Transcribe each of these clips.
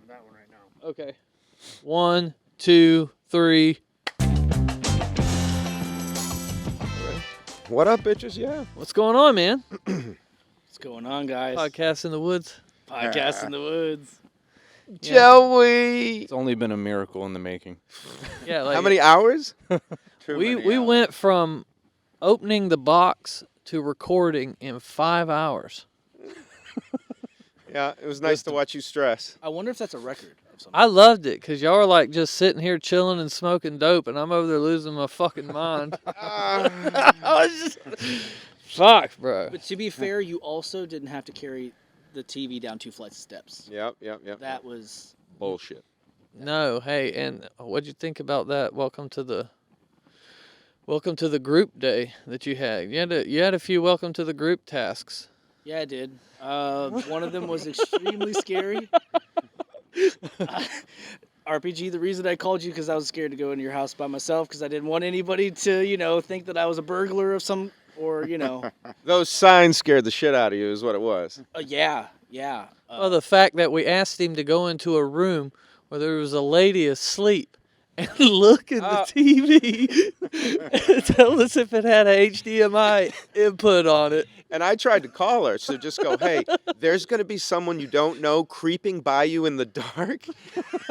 that one right now. Okay. 1, 2, 3. What up, bitches? Yeah. What's going on, man? What's going on, guys? Podcast in the woods. Podcast in the woods. Joey. It's only been a miracle in the making. Yeah, like How many hours? we went from opening the box to recording in 5 hours. Yeah, it was nice to watch you stress. I wonder if that's a record of something. I loved it because y'all are like just sitting here chilling and smoking dope, and I'm over there losing my fucking mind. I was just, fuck, bro. But to be fair, you also didn't have to carry the TV down 2 flights of steps. Yep. That was bullshit. No, hey, and what'd you think about that? Welcome to the group day that you had. You had a few welcome to the group tasks. Yeah, I did. One of them was extremely scary. RPG, the reason I called you because I was scared to go into your house by myself because I didn't want anybody to, think that I was a burglar of some, or, Those signs scared the shit out of you is what it was. yeah. Well, the fact that we asked him to go into a room where there was a lady asleep and look at the TV and tell us if it had a HDMI input on it. And I tried to call her, so just go, hey, there's going to be someone you don't know creeping by you in the dark,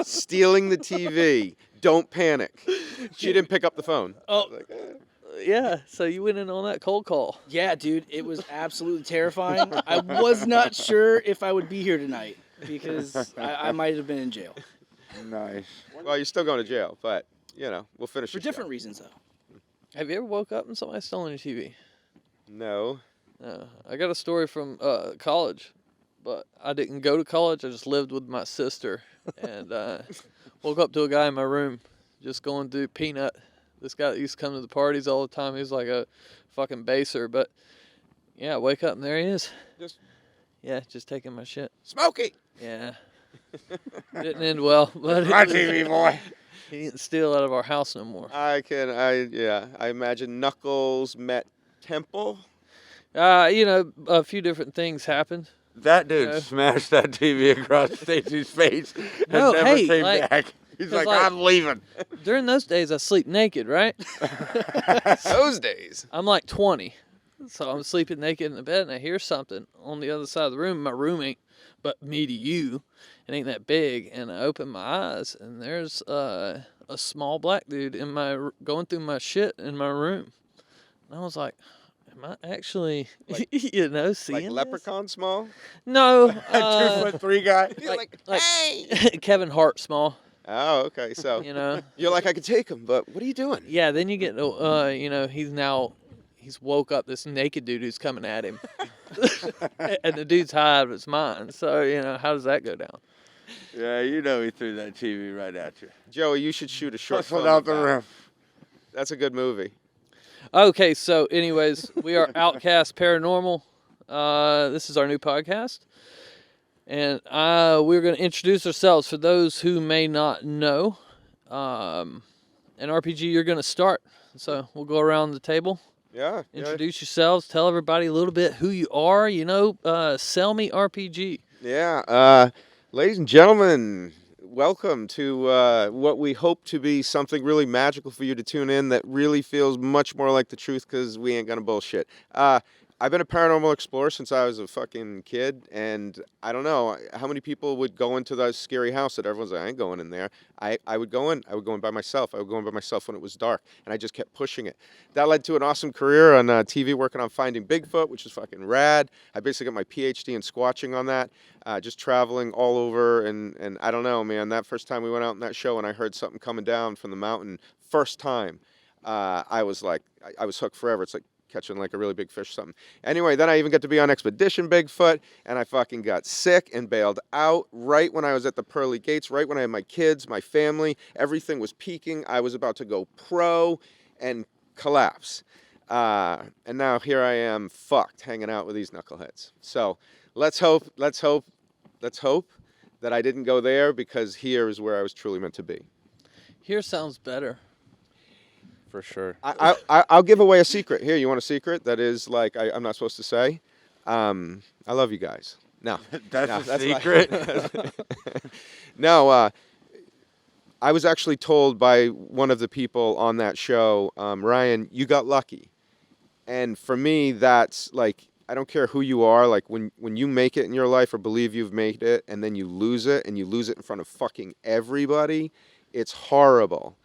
stealing the TV. Don't panic. She didn't pick up the phone. Oh, Yeah, so you went in on that cold call. yeah, dude, it was absolutely terrifying. I was not sure if I would be here tonight because I might have been in jail. Nice. Well, you're still going to jail, but, we'll finish For the different show. reasons, though. Have you ever woke up and somebody stolen your TV? No. No. I got a story from college, but I didn't go to college. I just lived with my sister and woke up to a guy in my room just going through Peanut. This guy that used to come to the parties all the time. He was like a fucking baser, but yeah, I wake up and there he is. Just taking my shit. Smokey! Yeah. Didn't end well, but My TV, boy. he didn't steal out of our house no more. I imagine Knuckles met Temple. A few different things happened. That dude Yeah. smashed that TV across Stacy's face and No, never hey, came like- back. He's 'cause, like, I'm leaving. During those days, I sleep naked, right? Those days. I'm like 20. So I'm sleeping naked in the bed, and I hear something on the other side of the room. My room ain't but me to you. It ain't that big. And I open my eyes, and there's a small black dude going through my shit in my room. And I was like, am I actually, seeing Like this? Leprechaun small? No. A 2'3" guy. like Kevin Hart small, Oh, okay. So you're like, I could take him, but what are you doing? Yeah, then you get, he's woke up this naked dude who's coming at him. And the dude's high, but it's mine. So, how does that go down? Yeah, he threw that TV right at you. Joey, you should shoot a short Hustled film out of the that. room. That's a good movie. Okay, so anyways, we are Outcast Paranormal. This is our new podcast. And we're going to introduce ourselves for those who may not know. And RPG, you're going to start. So we'll go around the table. Yeah. Introduce yourselves. Tell everybody a little bit who you are. Sell me RPG. Yeah. Ladies and gentlemen, welcome to what we hope to be something really magical for you to tune in that really feels much more like the truth because we ain't gonna bullshit. I've been a paranormal explorer since I was a fucking kid, and I don't know how many people would go into that scary house that everyone's like, I ain't going in there. I would go in. I would go in by myself. I would go in by myself when it was dark, and I just kept pushing it. That led to an awesome career on TV working on Finding Bigfoot, which is fucking rad. I basically got my PhD in squatching on that, just traveling all over, and I don't know, man, that first time we went out in that show and I heard something coming down from the mountain, first time, I was like, I was hooked forever. It's like catching like a really big fish or something. Anyway, then I even got to be on Expedition Bigfoot, and I fucking got sick and bailed out right when I was at the pearly gates, right when I had my kids, my family, everything was peaking. I was about to go pro and collapse. And now here I am fucked hanging out with these knuckleheads. So let's hope that I didn't go there, because here is where I was truly meant to be. Here sounds better. For sure. I'll give away a secret. Here, you want a secret that is like I'm not supposed to say? I love you guys. No. That's a not- secret. No, I was actually told by one of the people on that show, Ryan, you got lucky. And for me, that's like, I don't care who you are. Like when you make it in your life or believe you've made it and then you lose it and you lose it in front of fucking everybody, it's horrible.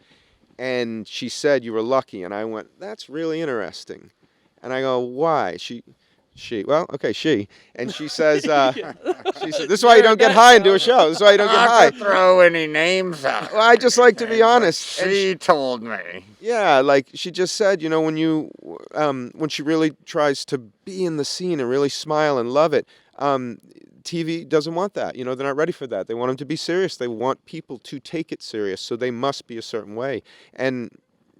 And she said you were lucky. And I went, that's really interesting. And I go, why? She. And she says, she said, this is why you don't get high and do a show. This is why you don't get high. Not to throw any names out. Well, I just like to be But honest. And She told me. yeah, like she just said, you know, when she really tries to be in the scene and really smile and love it, TV doesn't want that. You know, they're not ready for that. They want them to be serious. They want people to take it serious, so they must be a certain way. And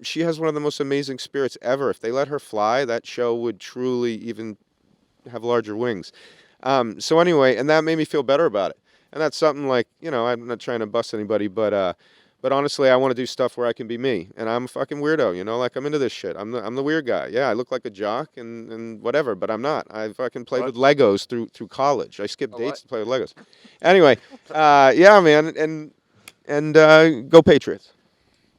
she has one of the most amazing spirits ever. If they let her fly, that show would truly even have larger wings. So anyway, and that made me feel better about it. And that's something like, you know, I'm not trying to bust anybody, but honestly, I want to do stuff where I can be me. And I'm a fucking weirdo, you know, like I'm into this shit. I'm the weird guy. Yeah, I look like a jock and whatever, but I'm not. I fucking played with Legos through college. I skipped dates to play with Legos. Anyway, yeah, man, and go Patriots.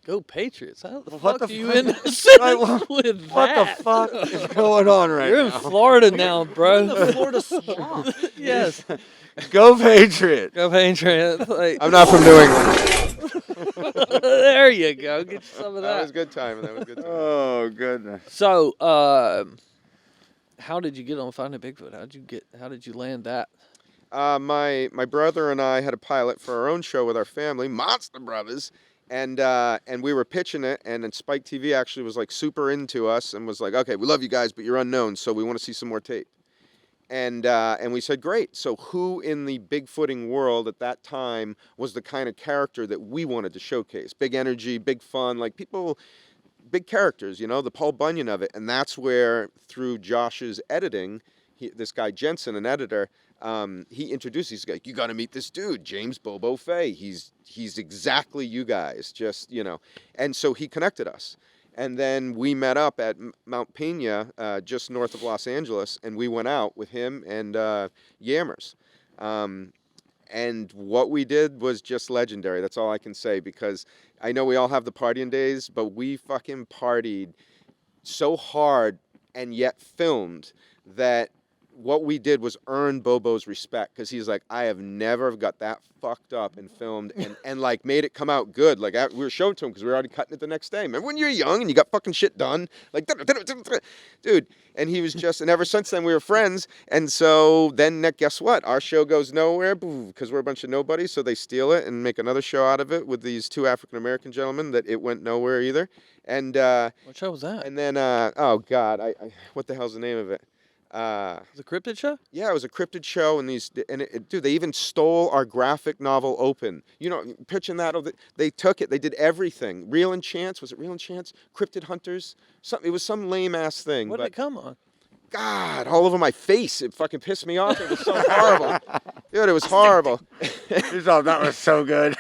Go Patriots. How the What fuck the are you fuck? in the sentence What with What that? the fuck is going on right You're in now? Florida now, bro. The Florida swamp. Yes. Go Patriots. Go Patriots. Like, I'm not from New England. there you go. Get you some of That was that. good time. That was good time. Oh goodness. So, how did you get on Finding Bigfoot? How did you land that? My brother and I had a pilot for our own show with our family, Monster Brothers, and we were pitching it, and then Spike TV actually was like super into us and was like, okay, we love you guys, but you're unknown, so we want to see some more tape. And we said, great. So who in the Bigfooting world at that time was the kind of character that we wanted to showcase? Big energy, big fun, like people, big characters, you know, the Paul Bunyan of it. And that's where, through Josh's editing, this guy Jensen, an editor, he introduced these guys. You got to meet this dude, James Bobo Fay. He's exactly you guys, just, you know. And so he connected us. And then we met up at Mount Pena, just north of Los Angeles, and we went out with him and Yammers. And what we did was just legendary. That's all I can say, because I know we all have the partying days, but we fucking partied so hard and yet filmed that what we did was earn Bobo's respect, because he's like, I have never got that fucked up and filmed and like made it come out good. Like we were showing to him because we were already cutting it the next day. Remember when you're young and you got fucking shit done? Like, dude. And he was just, and ever since then we were friends. And so then guess what? Our show goes nowhere because we're a bunch of nobodies. So they steal it and make another show out of it with these two African-American gentlemen that it went nowhere either. And What show was that? and then, oh God, I what the hell's the name of it? The cryptid show? Yeah, it was a cryptid show, and dude, they even stole our graphic novel Open. You know, pitching that, they took it, they did everything. Real and Chance, was it Real and Chance? Cryptid Hunters? It was some lame ass thing. What did but it come on? God, all over my face, it fucking pissed me off. It was so horrible, dude. It was horrible. You thought that was so good.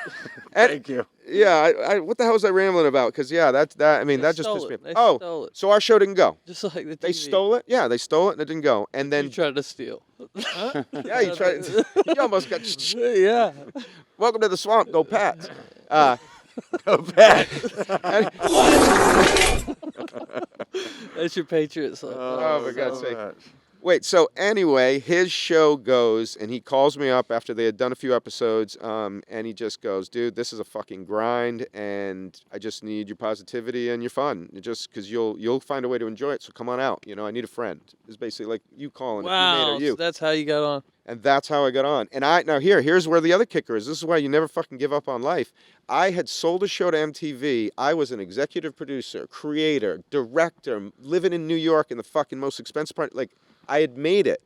Thank you. Yeah, I what the hell was I rambling about? Because yeah, that. I mean, that just stole pissed me it. off. They Oh, stole it. so our show didn't go. Just like the TV. They stole it. Yeah, they stole it and it didn't go. And You then tried to steal. yeah, you tried. You almost got. Yeah. Welcome to the swamp. Go Pats. Go back. That's your Patriots. Oh, for God's sake. Wait, so anyway, his show goes, and he calls me up after they had done a few episodes, and he just goes, dude, this is a fucking grind, and I just need your positivity and your fun, just because you'll find a way to enjoy it, so come on out. You know, I need a friend. It's basically like you calling, Wow. if you made or you. So that's how you got on. And that's how I got on. And here's where the other kicker is. This is why you never fucking give up on life. I had sold a show to MTV. I was an executive producer, creator, director, living in New York in the fucking most expensive part. Like, I had made it.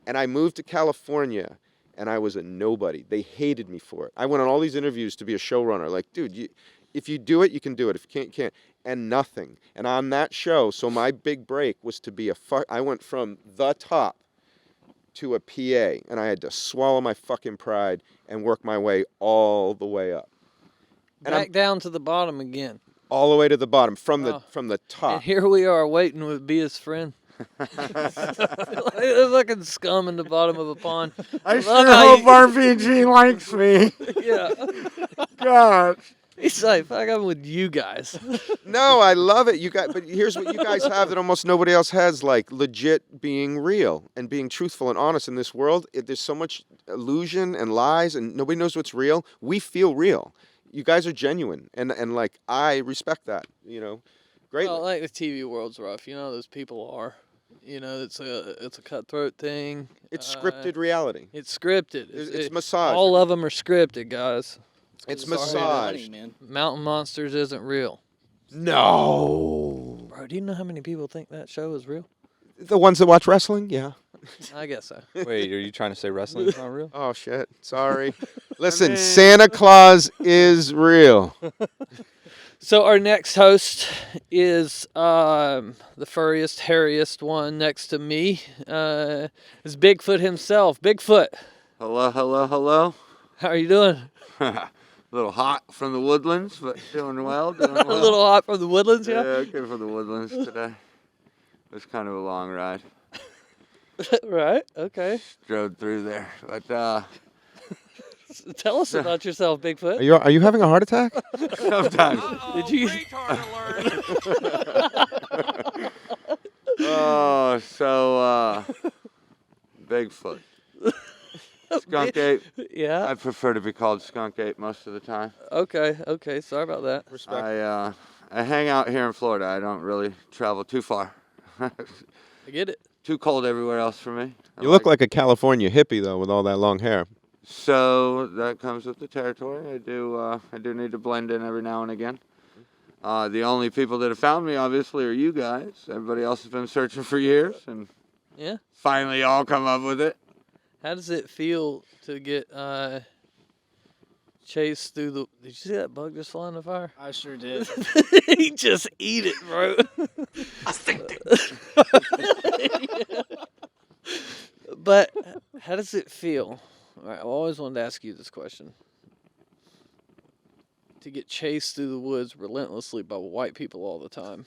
And I moved to California, and I was a nobody. They hated me for it. I went on all these interviews to be a showrunner. Like, dude, if you do it, you can do it. If you can't, you can't. And nothing. And on that show, so my big break was to be I went from the top to a PA, and I had to swallow my fucking pride and work my way all the way up. And Back down to the bottom again. all the way to the bottom from Wow. the top. And here we are waiting with be his friend. They're fucking scum in the bottom of a pond. I love sure how hope RPG likes me. Yeah. God. He's like, fuck, I'm with you guys. No, I love it. But here's what you guys have that almost nobody else has: like legit being real and being truthful and honest in this world. There's so much illusion and lies, and nobody knows what's real. We feel real. You guys are genuine, and like I respect that. Great. Well, like the TV world's rough. You know, those people are. You know, it's a cutthroat thing. It's scripted reality. It's scripted. It's massage. All of them are scripted, guys. It's Sorry, massage. money, man. Mountain Monsters isn't real. No. Bro, do you know how many people think that show is real? The ones that watch wrestling, yeah. I guess so. Wait, are you trying to say wrestling's not real? Oh shit. Sorry. Listen, Santa Claus is real. So our next host is the furriest, hairiest one next to me. Is Bigfoot himself. Bigfoot, Hello, hello, hello. how are you doing? A little hot from the woodlands, but doing well. Doing A well. little hot from the woodlands, Yeah, yeah? I came from the woodlands today. It was kind of a long ride. Right, okay. Drove through there, but Tell us about yourself, Bigfoot. Are you having a heart attack? sometimes. Did you? Oh, so Bigfoot, skunk ape. Yeah. I prefer to be called skunk ape most of the time. Okay. Sorry about that. Respect. I hang out here in Florida. I don't really travel too far. I get it. Too cold everywhere else for me. You look like a California hippie though, with all that long hair. So that comes with the territory. I do need to blend in every now and again. The only people that have found me, obviously, are you guys. Everybody else has been searching for years, and Yeah. finally all come up with it. How does it feel to get chased through the? Did you see that bug just fly in the fire? I sure did. He just eat it, bro. I think But how does it feel? All right, I've always wanted to ask you this question. To get chased through the woods relentlessly by white people all the time.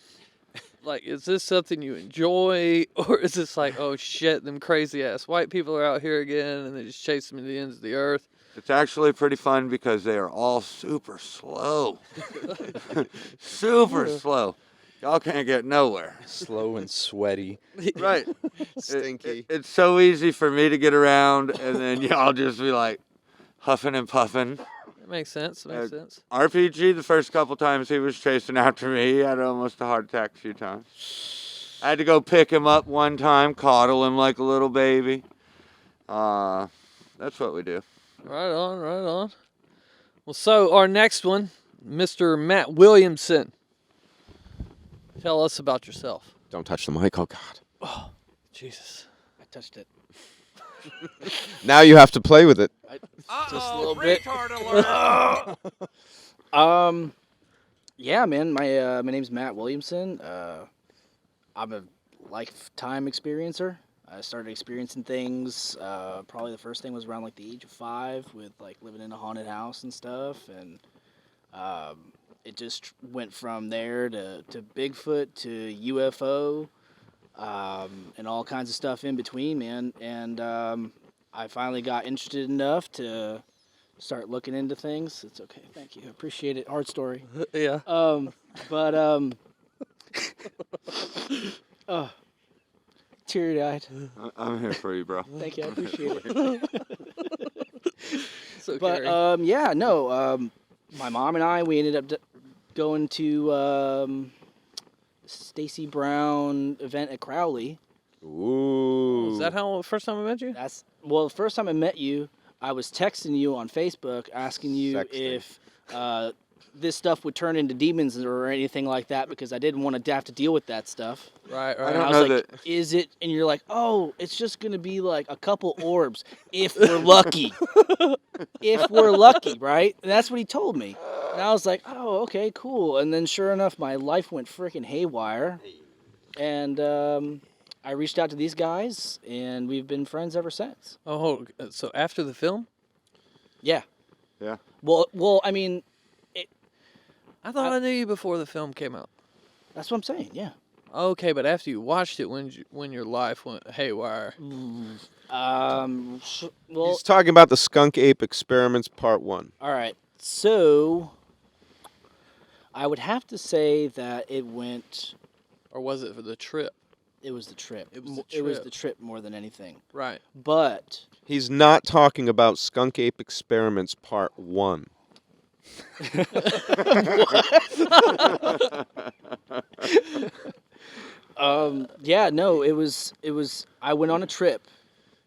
Like, is this something you enjoy? Or is this like, oh shit, them crazy ass white people are out here again and they just chase them to the ends of the earth? It's actually pretty fun because they are all super slow. Super slow. Y'all can't get nowhere. Slow and sweaty. Right. Stinky. It's so easy for me to get around, and then y'all just be like huffing and puffing. That makes sense. Makes sense. RPG, the first couple times he was chasing after me, he had almost a heart attack a few times. I had to go pick him up one time, coddle him like a little baby. That's what we do. Right on. Well, so our next one, Mr. Matt Williamson. Tell us about yourself. Don't touch the mic. Oh God. Oh, Jesus. I touched it. Now you have to play with it. Just a little bit. Yeah, man. My name's Matt Williamson. I'm a lifetime experiencer. I started experiencing things. Probably the first thing was around like the age of 5, with like living in a haunted house and stuff, and it just went from there to Bigfoot to UFO, and all kinds of stuff in between, man. And I finally got interested enough to start looking into things. It's okay, thank you, I appreciate it. Hard story. Yeah. Oh, teary-eyed. I'm here for you, bro. Thank you, I appreciate it. So But my mom and I, we ended up going to Stacy Brown event at Crowley. Ooh. is that how first time I met you? The first time I met you, I was texting you on Facebook asking you Sexting. if this stuff would turn into demons or anything like that, because I didn't want to have to deal with that stuff. Right. I And don't I was know like, is it? And you're like, oh, it's just going to be like a couple orbs if we're lucky. If we're lucky, right? And that's what he told me. And I was like, oh, okay, cool. And then sure enough, my life went freaking haywire. And I reached out to these guys, and we've been friends ever since. Oh, so after the film? Yeah. Yeah. Well, I mean, I thought I knew you before the film came out. that's what I'm saying, yeah. Okay, but after you watched it, when your life went haywire. Well, He's talking about the Skunk Ape Experiments Part 1. all right. So I would have to say that it went. Or was it for the trip? It was the trip. It was the It was trip. the trip more than anything. Right. But He's not talking about Skunk Ape Experiments Part 1. yeah, no, it was. I went on a trip.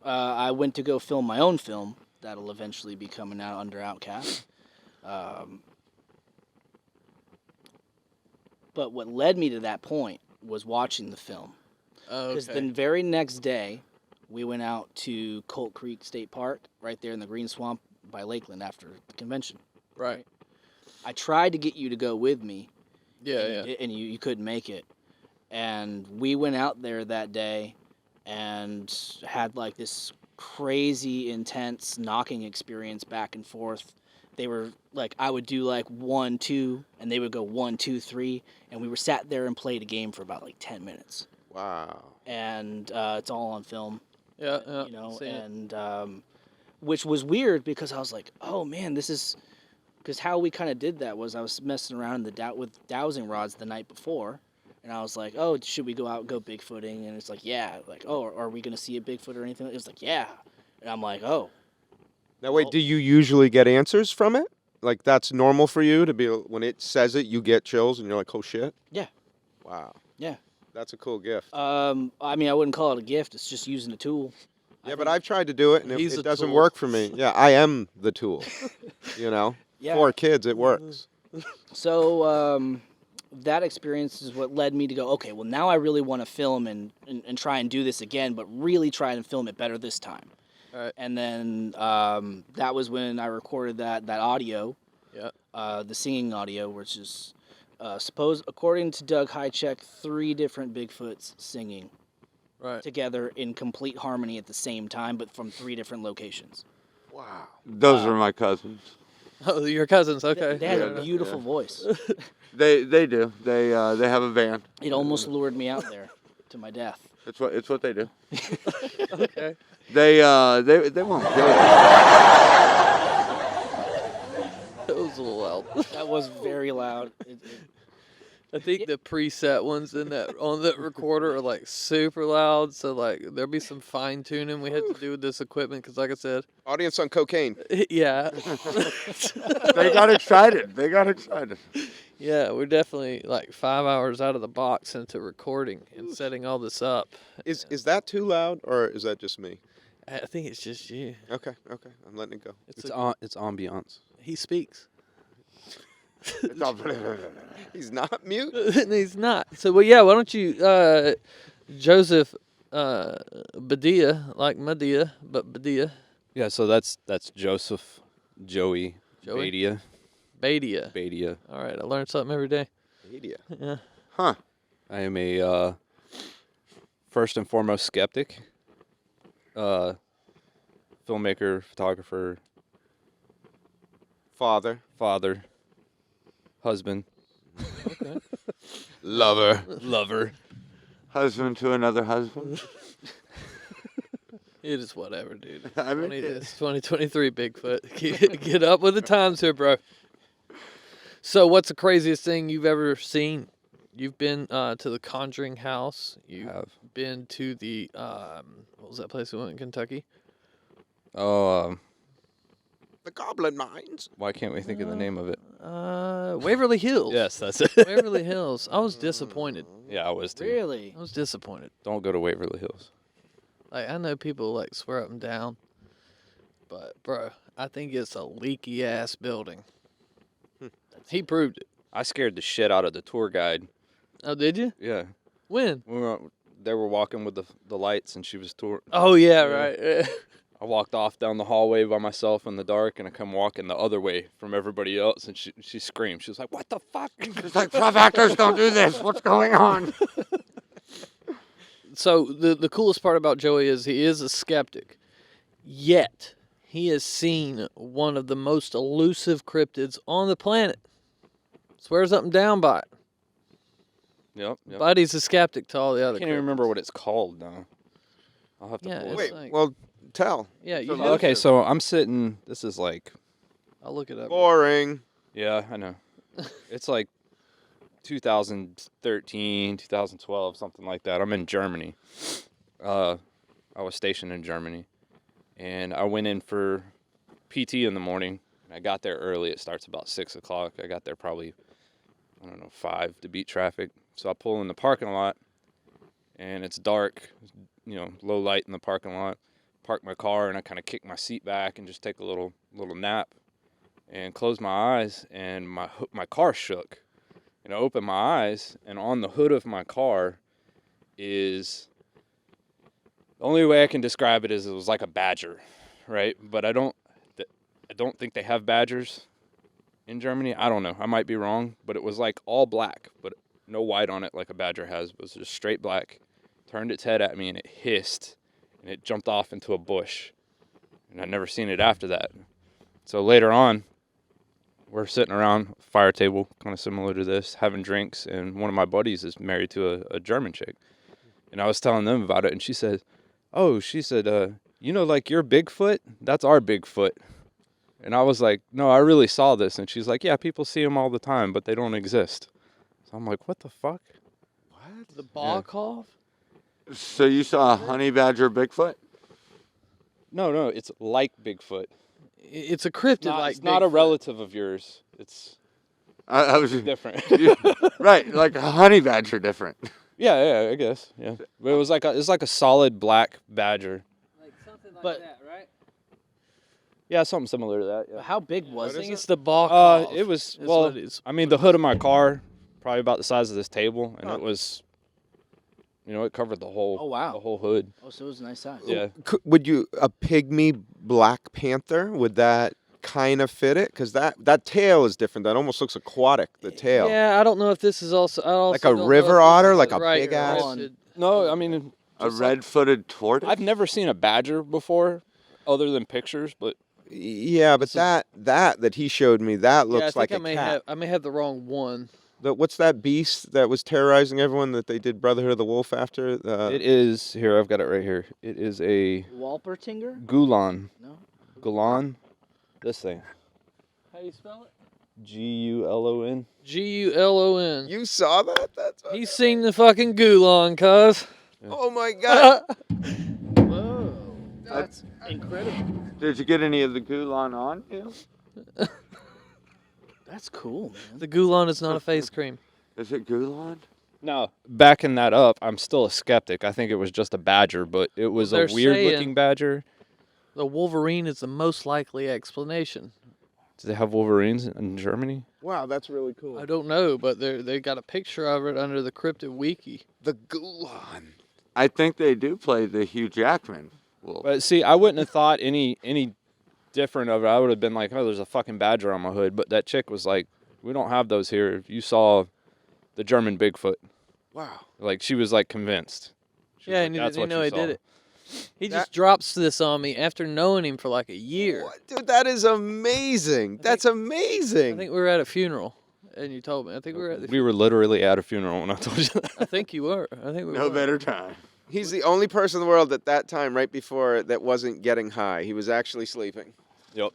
I went to go film my own film that'll eventually be coming out under Outcast. But what led me to that point was watching the film. Because Okay. the very next day, we went out to Colt Creek State Park, right there in the Green Swamp by Lakeland after the convention. Right. I tried to get you to go with me, Yeah, yeah. and you couldn't make it. And we went out there that day and had like this crazy intense knocking experience back and forth. They were like, I would do like 1, 2, and they would go 1, 2, 3, and we were sat there and played a game for about like 10 minutes. Wow. And it's all on film, Yeah, yeah. you know, seen it. and which was weird because I was like, oh man, this is because how we kind of did that was I was messing around in the with dowsing rods the night before, and I was like, oh, should we go out and go bigfooting? And it's like, yeah, like, oh, are we gonna see a Bigfoot or anything? It was like, yeah, and I'm like, oh, Now, wait, do you usually get answers from it? Like, that's normal for you to be, when it says it, you get chills and you're like, oh shit? Yeah. Wow. Yeah. That's a cool gift. I mean, I wouldn't call it a gift. It's just using a tool. Yeah, but I've tried to do it and He's it a doesn't tool. work for me. Yeah, I am the tool. You know? Yeah. For kids, it works. So that experience is what led me to go, okay, well, now I really want to film and try and do this again, but really try and film it better this time. Right. And then that was when I recorded that audio, Yeah. the singing audio, which is according to Doug Highcheck, 3 different Bigfoots singing Right. together in complete harmony at the same time, but from 3 different locations. Wow. Those are my cousins. Oh, your cousins. Okay. They had Yeah, a yeah. beautiful voice. They do. They have a van. It almost lured me out there to my death. It's what they do. Okay. They won't kill you. That was a little loud. That was very loud. I think the preset ones on that recorder are like super loud. So like there'll be some fine tuning we had to do with this equipment because, like I said, Audience on cocaine. yeah, They got excited. They got excited. yeah, we're definitely like 5 hours out of the box into recording and setting all this up. Is that too loud or is that just me? I think it's just you. Okay, I'm letting it go. It's It's ambiance. he speaks. He's not mute? And he's not. So well, yeah. Why don't you, Joseph Badia, like Medea, but Badia, Yeah, so that's Joseph, Joey, Joey? Badia, Badia. Badia. All right, I learn something every day. Media. Yeah. Huh. I am a first and foremost skeptic. Filmmaker, photographer, Father. father, husband, Okay. Lover. lover. Husband to another husband. It is whatever, dude. I mean, It's 2023, Bigfoot. Get up with the times here, bro. So, what's the craziest thing you've ever seen? You've been to the Conjuring House. You've Have. been to the what was that place we went in Kentucky? Oh, The Goblin Mines. why can't we think of the name of it? Waverly Hills. Yes, that's it. Waverly Hills. I was disappointed. Yeah, I was too. Really? I was disappointed. Don't go to Waverly Hills. Like I know people like swear up and down, but bro, I think it's a leaky ass building. He proved it. I scared the shit out of the tour guide. Oh, did you? Yeah, When? they were walking with the lights, and she was tour. Oh yeah, Yeah. right. I walked off down the hallway by myself in the dark, and I come walking the other way from everybody else, and she screamed. She was like, "What the fuck?" it's like prop actors don't do this. What's going on? So the coolest part about Joey is he is a skeptic, yet he has seen one of the most elusive cryptids on the planet. Swears up and down by it. Yep. Buddy's a skeptic to all the I other. can't even remember what it's called now. I'll have to Yeah, pull it's it. Wait, like- well, tell. Yeah, you So know. Okay, so I'm sitting. This is like, I'll look it up. Boring. yeah, I know. It's like 2013, 2012, something like that. I'm in Germany. I was stationed in Germany, and I went in for PT in the morning. And I got there early. It starts about 6 o'clock. I got there probably, 5 to beat traffic. So I pull in the parking lot, and it's dark, low light in the parking lot. Park my car, and I kind of kick my seat back and just take a little nap, and close my eyes, and my car shook. And I opened my eyes, and on the hood of my car is, the only way I can describe it is it was like a badger, right? But I don't think they have badgers in Germany. I don't know. I might be wrong, but it was like all black, but no white on it like a badger has. It was just straight black. Turned its head at me, and it hissed, and it jumped off into a bush. And I'd never seen it after that. So later on, we're sitting around a fire table, kind of similar to this, having drinks, and one of my buddies is married to a German chick. And I was telling them about it, and she said, like your Bigfoot? That's our Bigfoot. And I was like, no, I really saw this. And she's like, yeah, people see them all the time, but they don't exist. So I'm like, what the fuck? What? The Boghoff? So you saw a honey badger Bigfoot? No, it's like Bigfoot. It's a cryptid like It's not a Bigfoot. relative of yours. It's I was different. right, like a honey badger different. Yeah, I guess. Yeah. But it's like a solid black badger. Like something like But- that, right? Yeah, something similar to that. Yeah. How big was I think it? it's the Boghoff. It was, is well, what it is. I mean, the hood of my car, probably about the size of this table, and Huh. it was, it covered the whole. Oh, wow. The whole hood. Oh, so it was a nice size. Yeah. Would a pygmy black panther, would that kind of fit it? Because that tail is different. That almost looks aquatic, the tail. Yeah, I don't know if this is also. I also Like a don't know if river this otter, is like a right big-ass- cryptid. No, I mean, A just like- red-footed tortoise? I've never seen a badger before, other than pictures, but Yeah, but that he showed me, that looks yeah, I think like I a may cat. have the wrong one. What's that beast that was terrorizing everyone that they did Brotherhood of the Wolf after? it is, here, I've got it right here. It is a Walpertinger? gulan. No. Gulan? This thing. How do you spell it? Gulon. Gulon. You saw that? That's He's seen the fucking Gulon, cuz. oh my god! Whoa. That's incredible. Did you get any of the gulan on you? That's cool, man. The Gulon is not a face cream. Is it gulan? Now, backing that up, I'm still a skeptic. I think it was just a badger, but it was Well, a they're weird-looking saying- badger. The Wolverine is the most likely explanation. Do they have wolverines in Germany? Wow, that's really cool. I don't know, but they got a picture of it under the cryptid wiki. The Gulan. I think they do play the Hugh Jackman wolf. But see, I wouldn't have thought any different of it. I would have been like, oh, there's a fucking badger on my hood. But that chick was like, we don't have those here. If you saw the German Bigfoot, Wow. like she was like convinced. She was Yeah, like, and he "That's didn't what know you he did saw." it. He just drops this on me after knowing him for like a year. What? Dude, that is amazing. That's amazing. I think we were at a funeral, and you told me. I think we were at the. We were literally at a funeral when I told you that. I think you were. I think we No were. better time. He's the only person in the world at that time, right before, that wasn't getting high. He was actually sleeping. Yep.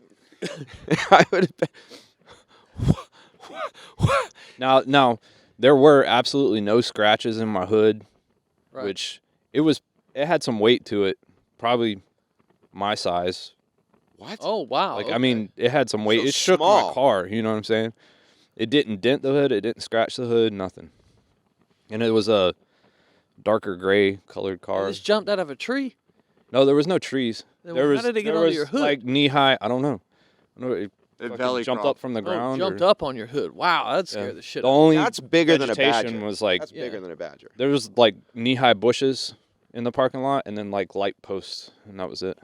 I would have been. Now, there were absolutely no scratches in my hood, Right. which it had some weight to it, probably my size. What? Oh wow. Like, okay. I mean, it had some weight. So It shook small. my car, you know what I'm saying? It didn't dent the hood. It didn't scratch the hood, nothing. And it was a darker gray colored It car. just jumped out of a tree. No, there was no trees. Then There how was, did it get there onto was your hood? like knee high. I don't know. It It fucking belly jumped crawled. up from the ground. jumped or- up on your hood. Wow, that yeah. scared the shit The out of only That's bigger than a vegetation badger. was like That's Yeah. bigger than a badger. there was like knee high bushes in the parking lot, and then like light posts, and that was it. me.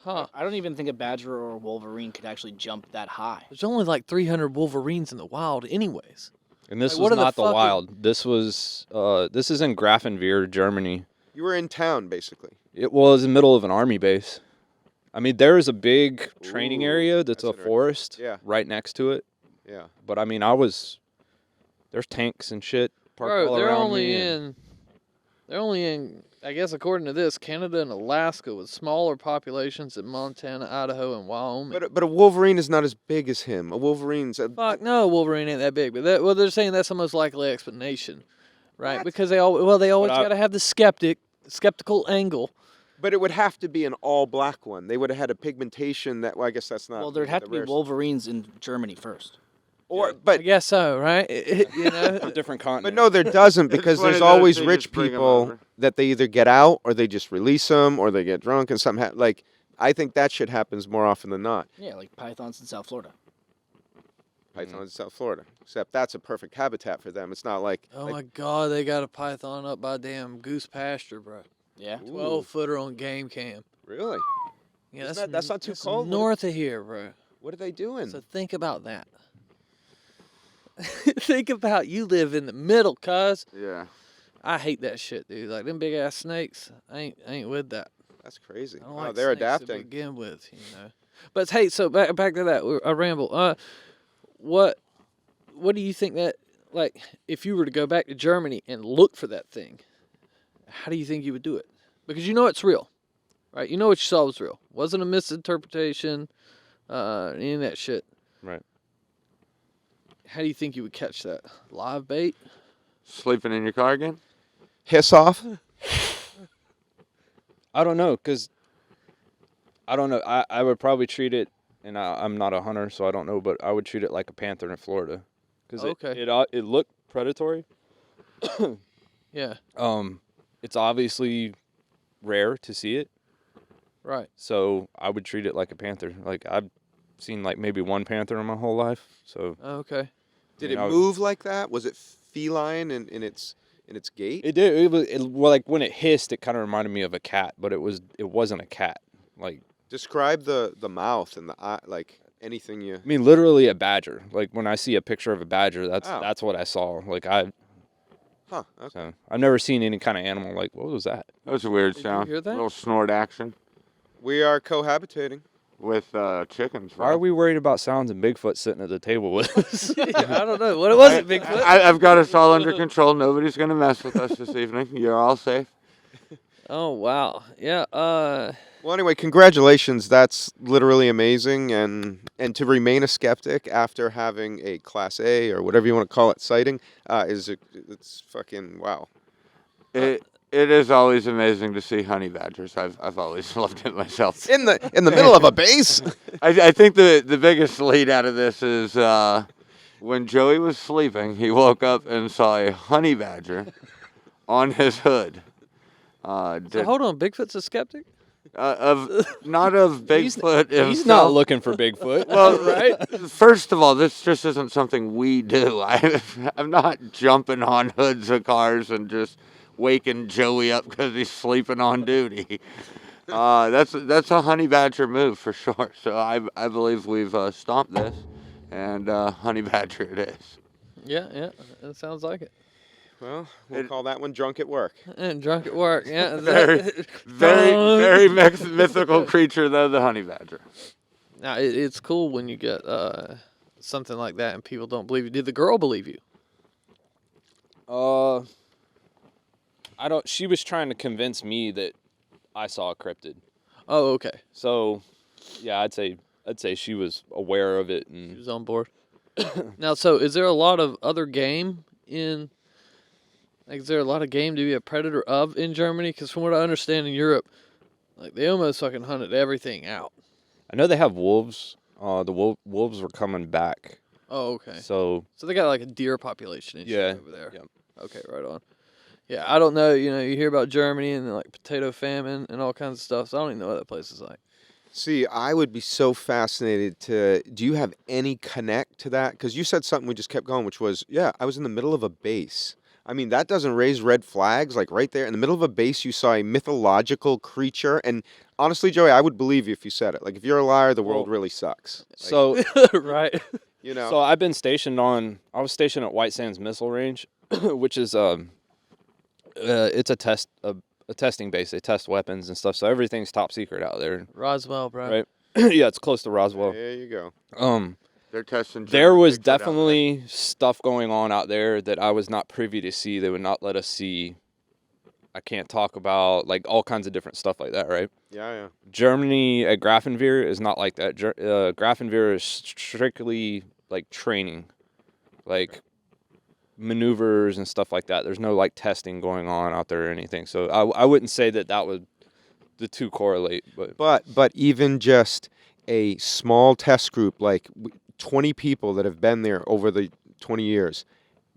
Huh. I don't even think a badger or a wolverine could actually jump that high. There's only like 300 Wolverines in the wild, anyways. And this Like, what was are the not the fucking- wild. This was this is in Grafenwehr, Germany. You were in town, basically. It was in the middle of an army base. I mean, there is a big training Ooh, area that's a that's forest Yeah. right next to it. Yeah. But I mean, there's tanks and shit park Bro, all they're around only me. in. They're only in. I guess according to this, Canada and Alaska with smaller populations than Montana, Idaho, and Wyoming. But a Wolverine is not as big as him. A Wolverine's Fuck no, Wolverine ain't that big. But they're saying that's the most likely explanation, right? What? Because they always I- got to have the skeptical angle. But it would have to be an all-black one. They would have had a pigmentation that. Well, I guess that's not. Well, there'd have the to be rare- Wolverines in Germany first. Or, I but guess so, right? You know. A different continent. But no, there doesn't It's because one of there's those always they rich just bring 'em people over. that they either get out or they just release them or they get drunk and something. Like I think that shit happens more often than not. Yeah, like pythons in South Florida. Pythons in South Florida, except that's a perfect habitat for them. It's not like. Oh like, my God, they got a python up by damn goose pasture, bro. Yeah. 12-footer on game cam. Really? Yeah, Isn't that's not too that's cold? north of here, bro. What are they doing? So think about that. Think about you live in the middle, cuz. Yeah. I hate that shit, dude. Like them big ass snakes. I ain't with that. That's crazy. I don't Oh, like they're snakes to adapting. begin with, you know. But hey, so back to that. I ramble. What do you think that, like, if you were to go back to Germany and look for that thing, how do you think you would do it? Because you know it's real, right? You know what you saw was real. Wasn't a misinterpretation, any of that shit. Right. How do you think you would catch that? Live bait? Sleeping in your car again? Hiss off. I don't know, because I don't know. I would probably treat it, and I'm not a hunter, so I don't know, but I would treat it like a panther in Florida. Because Okay. it looked predatory. Yeah, It's obviously rare to see it, right. so I would treat it like a panther. Like, I've seen, like, maybe one panther in my whole life, so... Okay. Did You it know, move like that? Was it feline in its gait? It did. Well, like, when it hissed, it kind of reminded me of a cat, but it wasn't a cat. Like, Describe the mouth and the eye, like anything you. I mean, literally a badger. Like, when I see a picture of a badger, Oh. that's what I saw. Like, Huh. Okay. so I've never seen any kind of animal like, what was that? That was a weird Did you sound. hear that? A little snort action We are cohabitating. with chickens. Why are we worried about sounds and Bigfoot sitting at the table with us? I don't know. What was it, Bigfoot? I've got us all under control. Nobody's going to mess with us this evening. You're all safe. Oh, wow. Yeah, Well, anyway, congratulations. That's literally amazing, and to remain a skeptic after having a Class A or whatever you want to call it sighting it's fucking wow. It is always amazing to see honey badgers. I've always loved it myself. In the middle of a base. I think the biggest lead out of this is when Joey was sleeping, he woke up and saw a honey badger on his hood. so hold on. Bigfoot's a skeptic? Not of Bigfoot himself. He's not looking for Bigfoot. Well, right. First of all, this just isn't something we do. I'm not jumping on hoods of cars and just waking Joey up because he's sleeping on duty. That's a honey badger move for sure. So I believe we've stomped this, and honey badger it is. Yeah. That sounds like it. Well, we'll call that one drunk at work. And drunk at work. Yeah. Very mythical creature though, the honey badger. Now, it's cool when you get something like that and people don't believe you. Did the girl believe you? I don't. She was trying to convince me that I saw a cryptid. Oh, okay. So, yeah, I'd say she was aware of it, She and was on board. Now, so is there a lot of other game in? Like, is there a lot of game to be a predator of in Germany? Because from what I understand in Europe, like they almost fucking hunted everything out. I know they have wolves. The wolves were coming back. Oh, okay. So So they got like a deer population and Yeah, shit over there. yep. Okay, right on. Yeah, I don't know. You know, you hear about Germany and like potato famine and all kinds of stuff. So I don't even know what that place is like. See, I would be so fascinated to. Do you have any connect to that? Because you said something we just kept going, which was, yeah, I was in the middle of a base. I mean, that doesn't raise red flags. Like right there in the middle of a base, you saw a mythological creature. And honestly, Joey, I would believe you if you said it. Like if you're a liar, the world Well, really sucks. Like, so Right. you know. so I've been stationed I was stationed at White Sands Missile Range, which is it's a testing base. They test weapons and stuff. So everything's top secret out there. Roswell, bro. Right. Yeah, it's close to Roswell. There you go. They're testing. There German was Bigfoot out there. definitely stuff going on out there that I was not privy to see. They would not let us see. I can't talk about like all kinds of different stuff like that, right? Yeah. Germany at Grafenwehr is not like that. Grafenwehr is strictly like training, like maneuvers and stuff like that. There's no like testing going on out there or anything. So I wouldn't say that would the two correlate. But even just a small test group, like 20 people that have been there over the 20 years,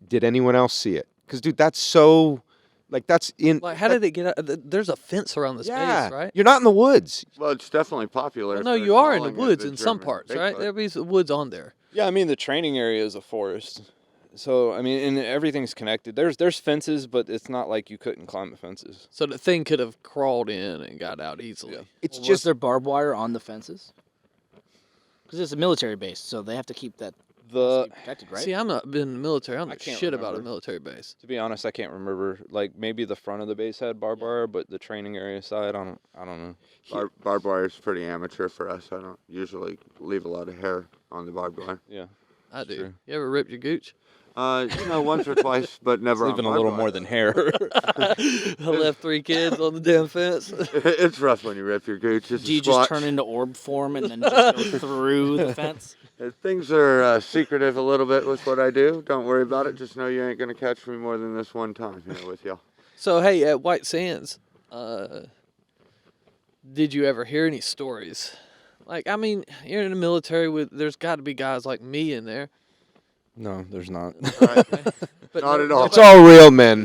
did anyone else see it? Because, dude, that's so, like, that's in... Like, how did it get out? There's a fence around the yeah, space, right? you're not in the woods. Well, it's definitely popular. Well, if no, they're you are in the calling it woods in some German parts, right? Bigfoot. There'll be some woods on there. Yeah, I mean the training area is a forest. So I mean, and everything's connected. There's fences, but it's not like you couldn't climb the fences. So the thing could have crawled in and got out easily. Yeah. It's Was just... there barbed wire on the fences? Because it's a military base, so they have to keep that The protected, right? See, I'm not been in the military. I don't I know can't shit about a remember. military base. To be honest, I can't remember. Like maybe the front of the base had barbed wire, but the training area side, I don't know. Barbed wire is pretty amateur for us. I don't usually leave a lot of hair on the barbed wire. Yeah, I do. true. You ever ripped your gooch? Once or twice, but never. Leaving a on little barbed more wire. than hair. I left 3 kids on the damn fence. It's rough when you rip your gooch. It's Do a you just squatch. turn into orb form and then just go through the fence? Things are secretive a little bit with what I do. Don't worry about it. Just know you ain't gonna catch me more than this one time here with y'all. So hey, at White Sands, did you ever hear any stories? Like, I mean, you're in the military with. There's got to be guys like me in there. No, there's not. But Not at all. It's all real men.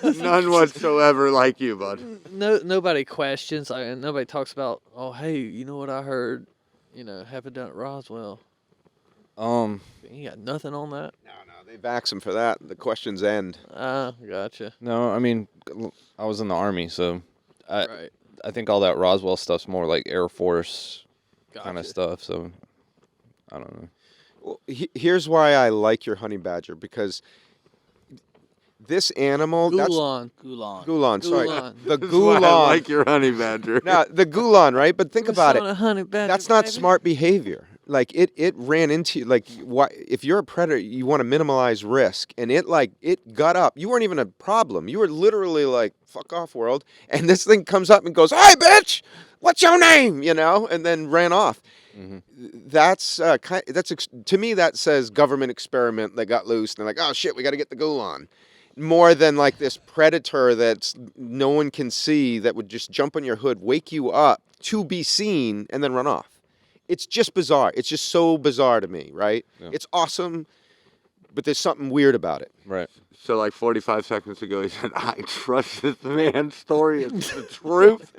None whatsoever like you, bud. Nobody questions. Like, nobody talks about. Oh, hey, you know what I heard? You know, happened down at Roswell. You got nothing on that. No, they vax him for that. The questions end. Gotcha. No, I mean, I was in the Army, so Right. I think all that Roswell stuff's more like Air Force kind of Gotcha. stuff. So I don't know. Well, here's why I like your honey badger, because this animal... Gulan. Gulan. Gulan, sorry. Gulan. The This is why I Gulan. like your honey badger. Now, the Gulan, right? But think about it. A honey badger, That's not baby. smart behavior. Like it ran into like why if you're a predator, you want to minimize risk, and it got up. You weren't even a problem. You were literally like fuck off, world. And this thing comes up and goes, "Hey, bitch, what's your name?" You know, and then ran off. Mm-hmm. That's to me that says government experiment that got loose. And they're like, oh shit, we got to get the Gulan. More than like this predator that's no one can see that would just jump on your hood, wake you up to be seen, and then run off. It's just bizarre. It's just so bizarre to me, right? Yeah. It's awesome, but there's something weird about it. Right. So like 45 seconds ago, he said, I trust this man's story. It's the truth.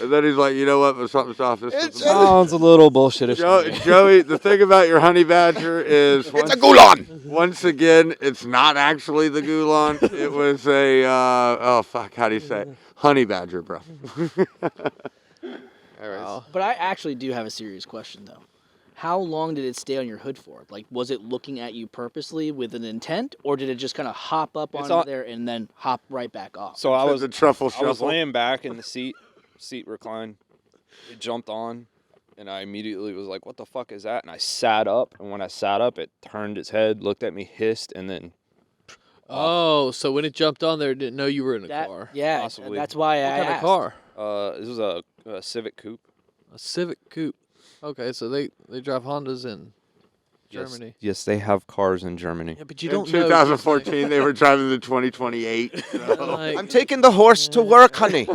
And then he's like, you know what? But something's off. Sounds a little bullshitish. Joey, the thing about your honey badger is... It's a Gulan! Once again, it's not actually the Gulan. It was a, how do you say it? Honey badger, bro. All right. Wow. But I actually do have a serious question, though. How long did it stay on your hood for? Like, was it looking at you purposely with an intent, or did it just kind of hop up It's onto on- there and then hop right back off? So I was a truffle I was shuffle. laying back in the seat reclined. It jumped on, and I immediately was like, "What the fuck is that?" And I sat up, and when I sat up, it turned its head, looked at me, hissed, and then Oh, so when it jumped on there, it didn't know you were in a car. Yeah, Possibly. that's why What I kind asked. of car? this was a Civic Coupe. A Civic Coupe. Okay, so they drive Hondas in Yes. Germany. Yes, they have cars in Germany. Yeah, but you In don't know. 2014, they were driving the 2028. Like, I'm taking the horse to work, honey.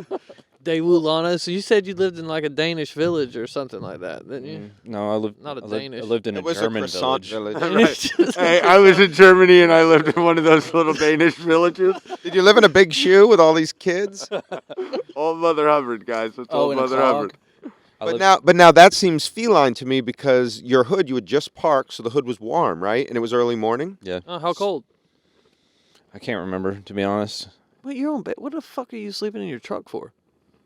De Wulana. So you said you lived in like a Danish village or something like that, didn't you? No, I lived. Not a I lived, Danish. I lived in It a was a German croissant village. village. Right. Hey, I was in Germany and I lived in one of those little Danish villages. Did you live in a big shoe with all these kids? Old Mother Hubbard, guys. That's Oh, old in a Mother clog? Hubbard. I But lived- now that seems feline to me because your hood, you had just parked, so the hood was warm, right? And it was early morning. Yeah, Oh, how cold? I can't remember, to be honest. Wait, you're on bed. What the fuck are you sleeping in your truck for?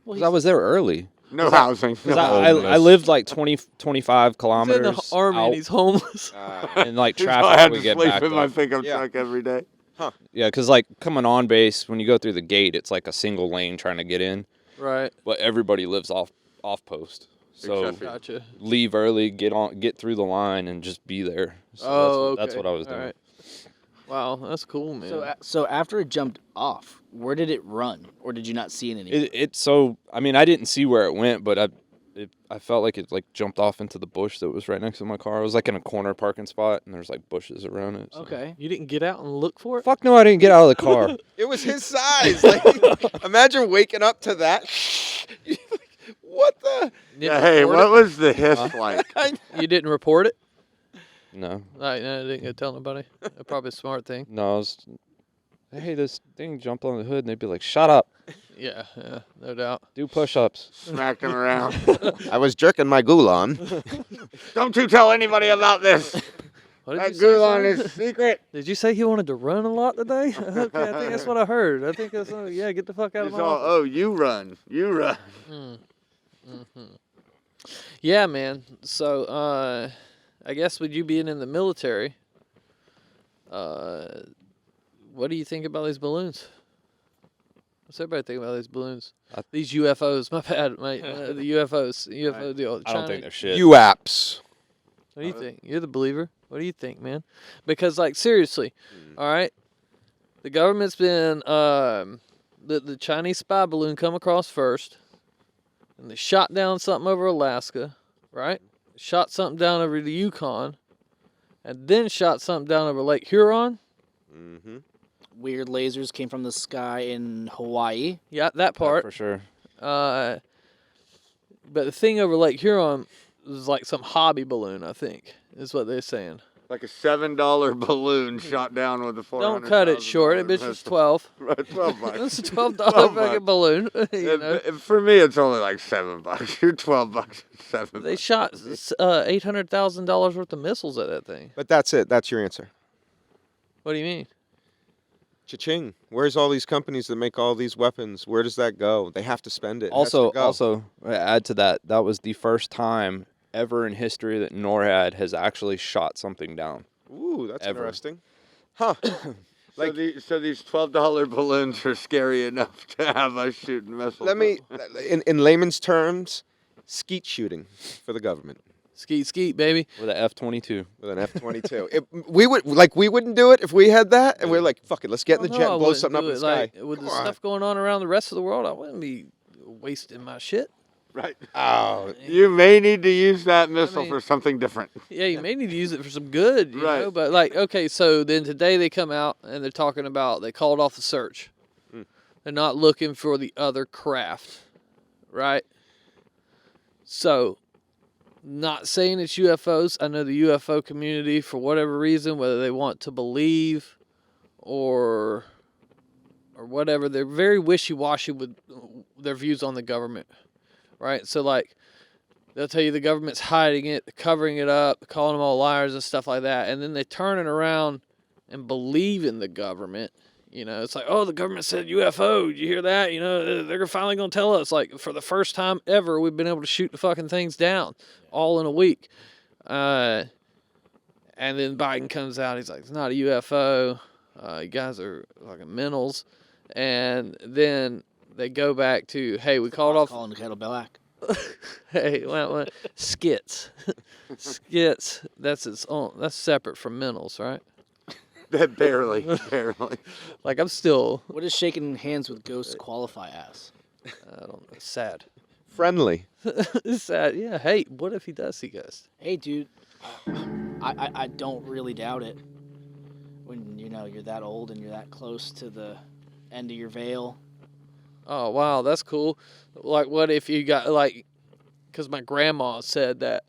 Well, 'Cause I was there early. No housing. 'Cause No I homeless. lived like 20, 25 He's in kilometers the army out, and he's homeless. and like So I traffic had would to get sleep backed in my up. pickup Yeah. truck every day. Yeah, because like coming on base, when you go through the gate, it's like a single lane trying to get in, Right. but everybody lives off post. So Excessive. Gotcha. leave early, get through the line, and just be there. So Oh, that's okay. what I was All doing. right. Wow, that's cool, man. So after it jumped off, where did it run, or did you not see it anymore? So I mean, I didn't see where it went, but I felt like it like jumped off into the bush that was right next to my car. I was like in a corner parking spot, and there's like bushes around it. So. Okay. You didn't get out and look for it? Fuck no, I didn't get out of the car. It was his size. Like, imagine waking up to that. What the? You Yeah, didn't hey, report what it? was the hiss like? You didn't report it? No, Like, no, I didn't go tell nobody. Probably a smart thing. no. I was, hey, this thing jumped on the hood, and they'd be like, "Shut up, Yeah, no doubt. do push-ups." Smacked him around. I was jerking my ghoulon. Don't you tell anybody about this. What did That you say, ghoulon sorry? is secret. Did you say he wanted to run a lot today? Okay, I think that's what I heard. I think that's yeah. Get the fuck out of It's my all, office. oh, you run. You run. Yeah, man. So, I guess with you being in the military, what do you think about these balloons? What's everybody think about these balloons? These UFOs. My bad, mate. The UFOs. UFO deal. I don't think they're shit. UAPs. What do you think? You're the believer. What do you think, man? Because, like, seriously, all right, the government's been the Chinese spy balloon come across first, and they shot down something over Alaska, right? Shot something down over the Yukon, and then shot something down over Lake Huron. Mm-hmm. Weird lasers came from the sky in Hawaii. Yeah, that part. for sure. But the thing over Lake Huron was like some hobby balloon, I think, is what they're saying. Like a $7 balloon shot down with a 400. Don't cut it short. It bitch was 12. Right, 12 bucks. It's a $12 $12 fucking balloon. You know? For me, it's only like $7. You're 12 bucks. $7. They shot $800,000 worth of missiles at that thing. But that's it. That's your answer. What do you mean? Cha-ching. Where's all these companies that make all these weapons? Where does that go? They have to spend it. It has to go. Also, add to that, that was the first time ever in history that NORAD has actually shot something down. Ooh, that's ever. interesting. Huh. Like, so these $12 balloons are scary enough to have us shooting missiles. Let me, in layman's terms, skeet shooting for the government Skeet, skeet, baby. With an F-22. with an F-22. We wouldn't do it if we had that, and we're like, fuck it, let's get in the No, jet I and blow wouldn't something up do in the it. sky. Like, with Come the on. stuff going on around the rest of the world, I wouldn't be wasting my shit. Right. Oh, You may need to use that missile mean- for something different. Yeah, you may need to use it for some good, you Right. know. But like, okay, so then today they come out and they're talking about they called off the search. They're not looking for the other craft, right? So, not saying it's UFOs. I know the UFO community, for whatever reason, whether they want to believe or whatever, they're very wishy-washy with their views on the government, right? So, like, they'll tell you the government's hiding it, covering it up, calling them all liars and stuff like that. And then they turn it around and believe in the government. You know, it's like, oh, the government said UFO. Did you hear that? You know, they're finally going to tell us. Like, for the first time ever, we've been able to shoot the fucking things down all in a week. And then Biden comes out. He's like, it's not a UFO. You guys are fucking mentals. And then they go back to, hey, we called off. Calling the kettle black. Hey, well, skits. Skits. That's its own. That's separate from mentals, right? Barely. Like, I'm still, What does shaking hands with ghosts qualify as? I don't know, sad. friendly. It's sad. Yeah. Hey, what if he does see ghosts? Hey, dude, I don't really doubt it. When you're that old and you're that close to the end of your veil. Oh, wow, that's cool. Like, what if you got, like, because my grandma said that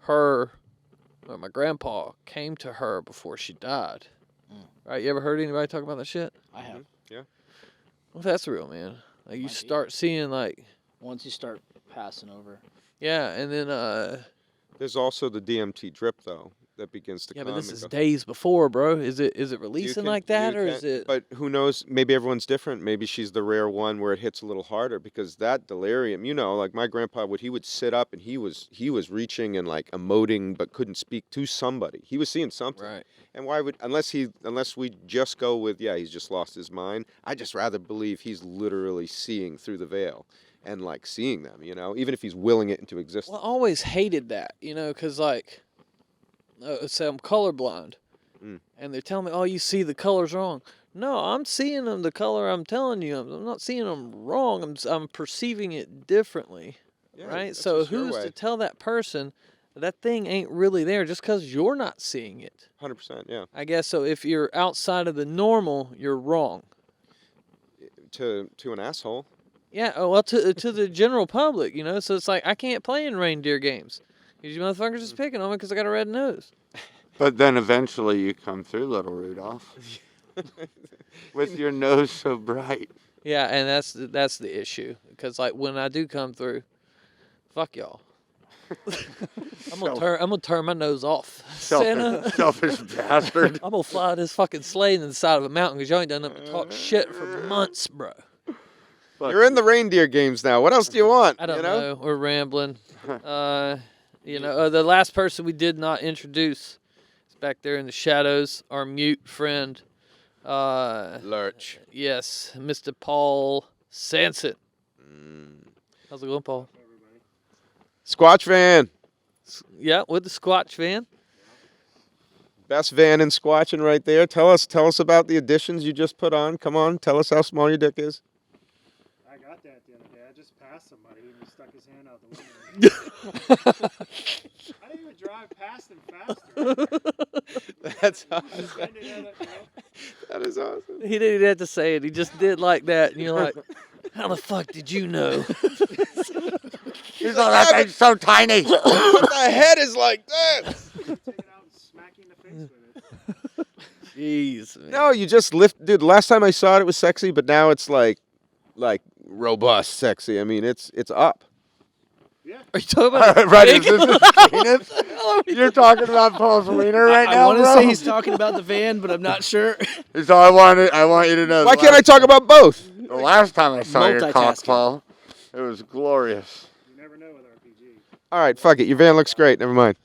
my grandpa came to her before she died. Right? You ever heard anybody talk about that shit? I have. Well, that's real, man. Like, you Might be. start seeing, like, Once you start passing over. yeah, and then, There's also the DMT drip, though, that begins to yeah, come. but this and is go. days before, bro. Is it You releasing can- like that, you or is can- it? But who knows? Maybe everyone's different. Maybe she's the rare one where it hits a little harder, because that delirium, like my grandpa he would sit up and he was reaching and like emoting but couldn't speak to somebody. He was seeing something. Right. And why would unless we just go with he's just lost his mind. I just rather believe he's literally seeing through the veil. and like seeing them, you know, even if he's willing it into existence. Well, I always hated that, you know, because like, say I'm colorblind, and they're telling me, "Oh, you see the colors wrong." No, I'm seeing them the color I'm telling you. I'm not seeing them wrong. I'm perceiving it differently, Yeah, right? that's So just your who's way. to tell that person that thing ain't really there just because you're not seeing it? 100%, yeah. I guess so. If you're outside of the normal, you're wrong. To an asshole. Yeah, well, to the general public, you know. So it's like I can't play in reindeer games. These motherfuckers is picking on me because I got a red nose. But then eventually you come through, little Rudolph, with your nose so bright. Yeah, and that's the issue. Because like when I do come through, fuck y'all. I'm gonna turn my nose off. Santa, Selfish bastard. I'm gonna fly this fucking sleigh in the side of a mountain because y'all ain't done nothing but talk shit for months, bro. You're in the reindeer games now. What else do you want? I don't you know. We're rambling. The last person we did not introduce is back there in the shadows. Our mute friend. Lurch. Yes, Mr. Paul Sanson. How's it going, Paul? Squatch van. Yeah, with the Squatch van. Best van in Squatching right there. Tell us about the additions you just put on. Come on, tell us how small your dick is. I got that the other day. I just passed somebody and he stuck his hand out the window. I didn't even drive past him faster. That's I awesome. just ended up, you know, That is awesome. He didn't even have to say it. He just did like that. And you're like, how the fuck did you know? He's like, that thing's so tiny. But the head is like this. take it out and smack you in the face with it. Jeez, man. No, you just lift, dude. Last time I saw it, it was sexy, but now it's like robust sexy. I mean, it's up. Yeah. Are you talking about Right, is this his penis? You're talking about Paul's wiener right I now, want to bro? say he's talking about the van, but I'm not sure. So I want you to know. Why can't I talk about both? The last time I saw your cock, Multitasking. Paul, it was glorious. You never know with RPG. All right, fuck it. Your van looks great. Never mind.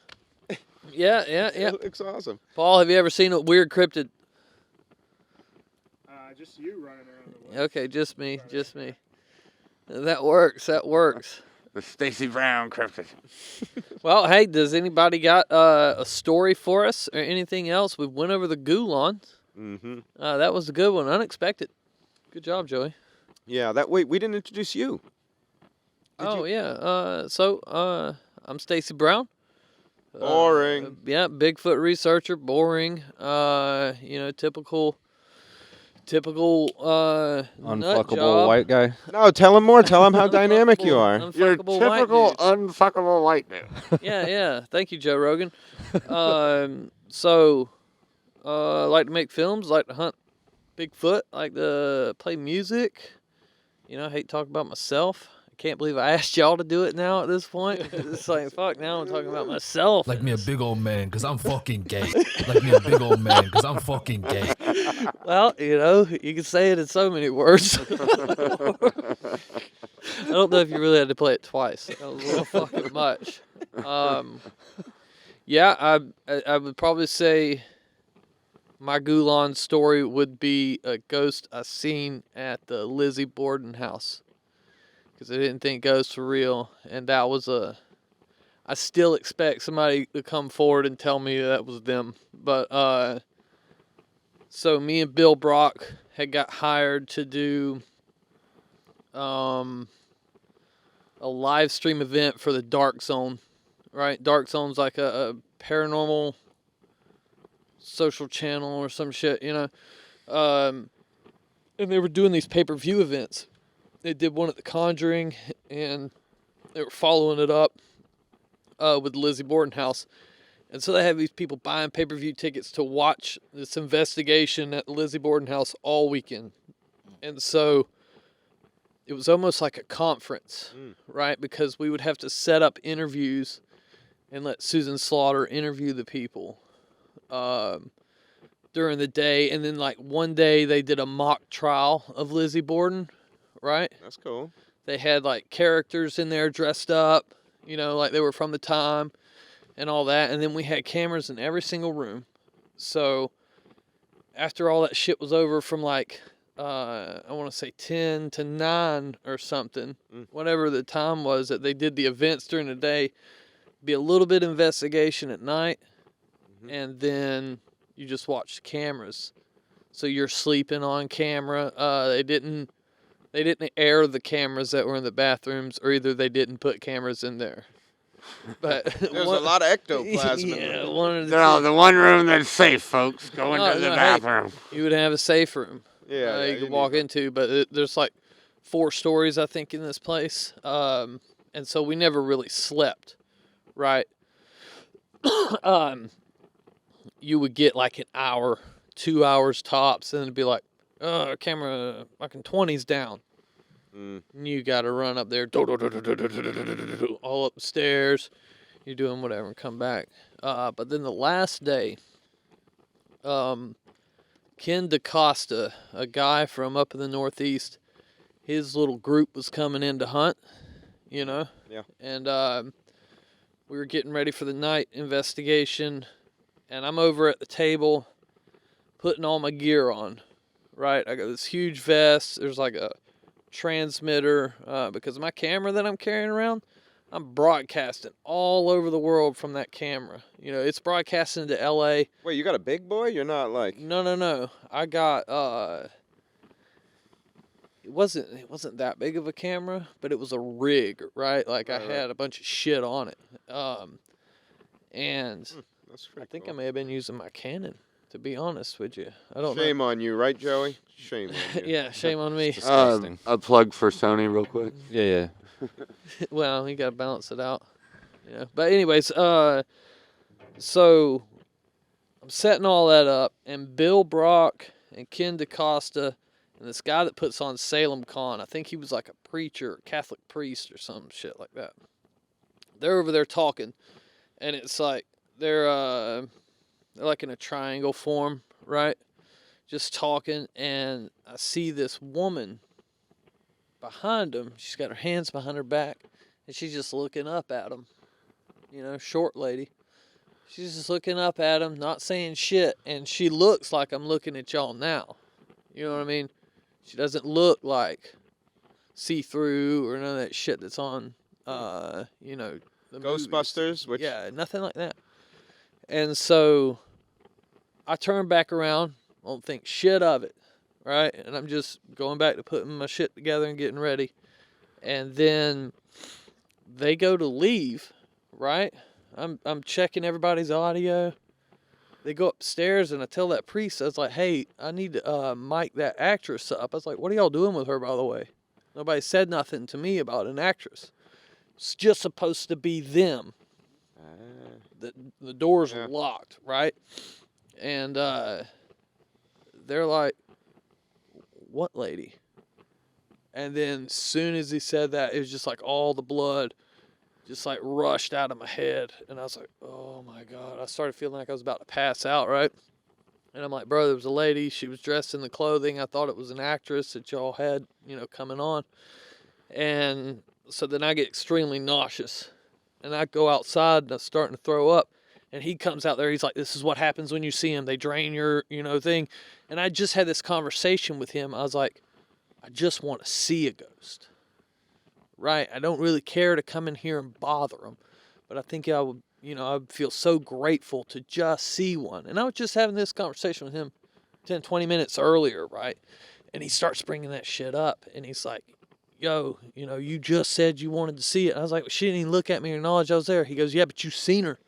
Yeah. It looks awesome. Paul, have you ever seen a weird cryptid? Just you running around the woods. Okay, just me. That works. The Stacy Brown cryptid. Well, hey, does anybody got a story for us or anything else? We went over the Gulon. Mm-hmm. That was a good one. Unexpected. Good job, Joey. Yeah. We didn't introduce you. So I'm Stacy Brown. Boring. Yeah, Bigfoot researcher. Boring. Typical. Nut Unfuckable job. white guy. No, tell him more. Tell him how dynamic you are. You're Unfuckable white typical dude. unfuckable white dude. Yeah. Thank you, Joe Rogan. Like to make films, like to hunt Bigfoot, like to play music. You know, I hate talking about myself. I can't believe I asked y'all to do it now at this point. It's like, fuck, now I'm talking about myself. Like me a big old man, because I'm fucking gay. Like me a big old man, because I'm fucking gay. Well, you know, you can say it in so many words. I don't know if you really had to play it twice. That was a little fucking much. I would probably say my Gulon story would be a ghost I seen at the Lizzie Borden house. Because I didn't think ghosts were real. And that was I still expect somebody to come forward and tell me that was them. But, so me and Bill Brock had got hired to do a live stream event for the Dark Zone, right? Dark Zone's like a paranormal social channel or some shit, you know. And they were doing these pay-per-view events. They did one at The Conjuring, and they were following it up with Lizzie Borden house. And so they have these people buying pay-per-view tickets to watch this investigation at the Lizzie Borden house all weekend. And so it was almost like a conference, right? Because we would have to set up interviews and let Susan Slaughter interview the people during the day. And then, like, one day they did a mock trial of Lizzie Borden, right? That's cool. They had, like, characters in there dressed up, you know, like they were from the time. And all that, and then we had cameras in every single room. So after all that shit was over from like I want to say 10 to 9 or something, Mm. whatever the time was that they did the events during the day, be a little bit of investigation at night, Mhm. and then you just watch the cameras. So you're sleeping on camera. They didn't air the cameras that were in the bathrooms, or either they didn't put cameras in there. But There's a lot of ectoplasm in yeah, there. one of the No, two. the one room that's safe, folks. Go No, into the no, hey. bathroom. You would have a safe room. Yeah, You could walk into, but there's like 4 stories, I think, in this place. And so we never really slept, right? You would get like an hour, 2 hours tops, and it'd be like, oh, camera fucking 20's down. Mm. And you got to run up there, all up the stairs. You're doing whatever and come back. But then the last day, Ken DaCosta, a guy from up in the Northeast, his little group was coming in to hunt, you know? Yeah. And we were getting ready for the night investigation, and I'm over at the table putting all my gear on, right? I got this huge vest. There's like a transmitter because my camera that I'm carrying around, I'm broadcasting all over the world from that camera. You know, it's broadcasting to LA. Wait, you got a big boy? You're not like... No. I got it wasn't that big of a camera, but it was a rig, right? Like I Right. had a bunch of shit on it. And That's I pretty think cool. I may have been using my Canon, to be honest with you. I don't Shame on you, right, Joey? Shame on know. you. Yeah, shame on me. Disgusting. A plug for Sony, real quick. Yeah. Well, you gotta balance it out. You know. But anyways, so I'm setting all that up, and Bill Brock and Ken DaCosta and this guy that puts on Salem Con, I think he was like a preacher, Catholic priest or some shit like that. They're over there talking, and it's like they're like in a triangle form, right? Just talking, and I see this woman behind them. She's got her hands behind her back, and she's just looking up at them. You know, short lady. She's just looking up at him, not saying shit, and she looks like I'm looking at y'all now. You know what I mean? She doesn't look like see-through or none of that shit that's on, you know, the movies. Ghostbusters? Which... Yeah, nothing like that. And so I turn back around, won't think shit of it, right? And I'm just going back to putting my shit together and getting ready. And then they go to leave, right? I'm checking everybody's audio. They go upstairs, and I tell that priest, I was like, hey, I need to mic that actress up. I was like, what are y'all doing with her, by the way? Nobody said nothing to me about an actress. It's just supposed to be them. The doors Yeah. were locked, right? And they're like, what lady? And then as soon as he said that, it was just like all the blood just like rushed out of my head. And I was like, oh my God. I started feeling like I was about to pass out, right? And I'm like, bro, there was a lady. She was dressed in the clothing. I thought it was an actress that y'all had, you know, coming on. And so then I get extremely nauseous. And I go outside and I'm starting to throw up. And he comes out there. He's like, this is what happens when you see him. They drain your, you know, thing. And I just had this conversation with him. I was like, I just want to see a ghost. Right? I don't really care to come in here and bother them. But I think I would, you know, I'd feel so grateful to just see one. And I was just having this conversation with him 10, 20 minutes earlier, right? And he starts bringing that shit up. And he's like, yo, you know, you just said you wanted to see it. I was like, well, she didn't even look at me or acknowledge I was there. He goes, yeah, but you seen her.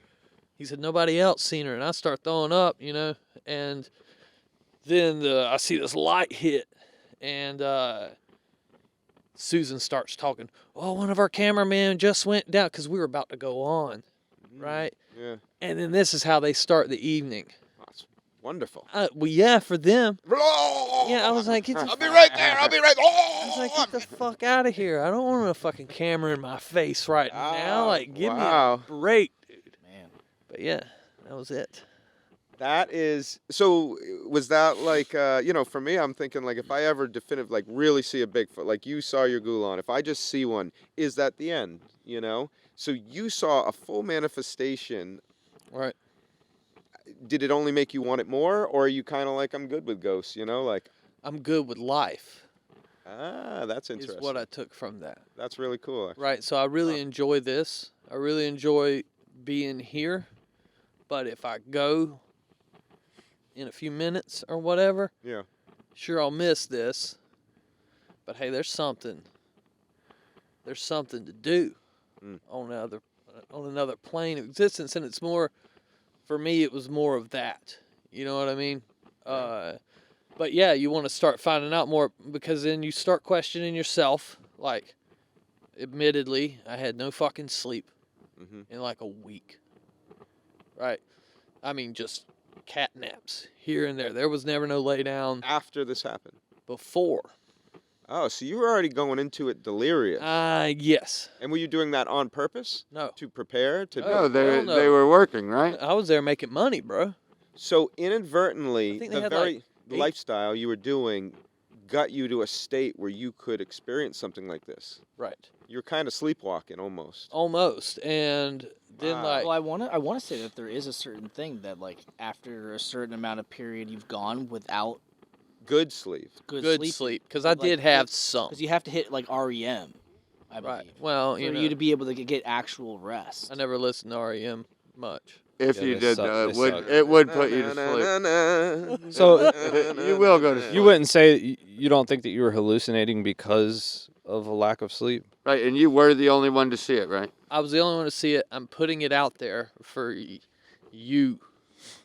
He said, nobody else seen her. And I start throwing up, you know. And then I see this light hit. And Susan starts talking. Oh, one of our cameramen just went down. Because we were about to go on, right? Yeah. And then this is how they start the evening. That's wonderful. Well, yeah, for them. Yeah, I was like, get the I'll be right there. I'll be right. I was like, get the fuck out of here. I don't want a fucking camera in my face right now. Like, give me a break, dude. Man. But yeah, that was it. That is so. Was that like you know? For me, I'm thinking like if I ever like really see a Bigfoot, like you saw your Gulan. If I just see one, is that the end? You know. So you saw a full manifestation. Right. Did it only make you want it more, or are you kind of like I'm good with ghosts? You know, like I'm good with life. Ah, that's interesting. Is what I took from that. That's really cool. Actually. Right. So I really enjoy this. I really enjoy being here. But if I go in a few minutes or whatever, Yeah. sure, I'll miss this. But hey, there's something. There's something to do on another plane of existence, and it's more. For me, it was more of that. You know what I mean? But yeah, you want to start finding out more because then you start questioning yourself. Like, admittedly, I had no fucking sleep in like a week. Right? I mean, just cat naps here and there. There was never no lay down After this happened. before. Oh, so you were already going into it delirious. Yes. And were you doing that on purpose? No. To prepare? To Oh, No, they hell no. they were working, right? I was there making money, bro. So I inadvertently, think they the had, very like, 8 lifestyle you were doing got you to a state where you could experience something like this. Right. You're kind of sleepwalking almost. Almost. And then, Wow. like, Well, I want to say that there is a certain thing that, like, after a certain amount of period you've gone without Good sleep. good, sleep. Because I like, did have some. because you have to hit like REM, I believe, Right. Well, for you know, you to be able to get actual rest. I never listened to REM much. If Yeah, you they did, suck. They suck. it would put you to sleep. So You will go to sleep. you wouldn't say you don't think that you were hallucinating because of a lack of sleep? Right, and you were the only one to see it, right? I was the only one to see it. I'm putting it out there for you.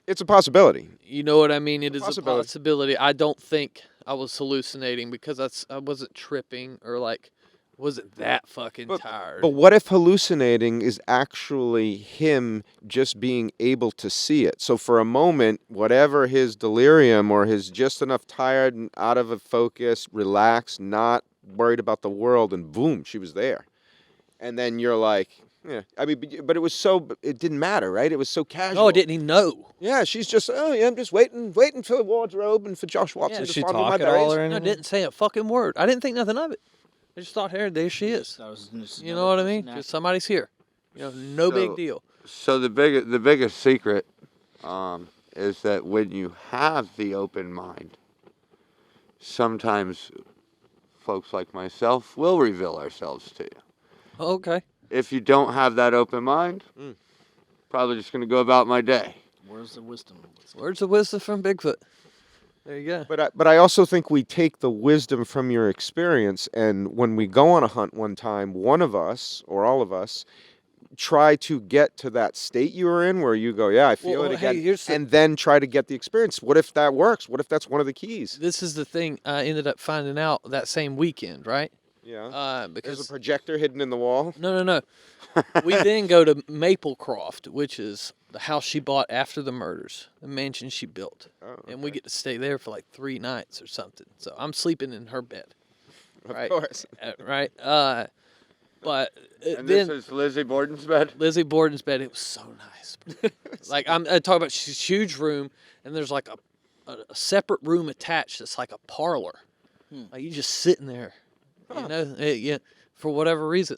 It's a possibility. You know what I mean? It is a Possibility. possibility. I don't think I was hallucinating because I wasn't tripping or like wasn't that fucking tired. But what if hallucinating is actually him just being able to see it? So for a moment, whatever his delirium or his just enough tired and out of a focus, relaxed, not worried about the world, and boom, she was there. And then you're like, yeah. I mean, but it was so, it didn't matter, right? It was so casual. No, I didn't even know. Yeah, she's just, oh yeah, I'm just waiting for the wardrobe and for Josh Watson Yeah, to Did she fondle my talk at all berries. or No, I anything? didn't say a fucking word. I didn't think nothing of it. I just thought, hey, there she is. That was just You another know what I mean? person Just somebody's here. You know, no big So- deal. So the biggest secret is that when you have the open mind, sometimes folks like myself will reveal ourselves to you. Okay. If you don't have that open mind, probably just going to go about my day. Where's the wisdom? Words of wisdom from Bigfoot. There you go. But I also think we take the wisdom from your experience, and when we go on a hunt one time, one of us or all of us try to get to that state you were in where you go, yeah, I feel Well, it hey, again, here's the- and then try to get the experience. What if that works? What if that's one of the keys? This is the thing I ended up finding out that same weekend, right? Yeah. There's Because a projector hidden in the wall. no. We then go to Maplecroft, which is the house she bought after the murders, the mansion she built. Oh, And we okay. get to stay there for like 3 nights or something. So I'm sleeping in her bed. Of Right. course. Right? But And then this is Lizzie Borden's bed? Lizzie Borden's bed, it was so nice. Bro. Like I talk about she's huge room, and there's like a separate room attached that's like a parlor. Like you just sitting there, you know, yeah, for whatever reason.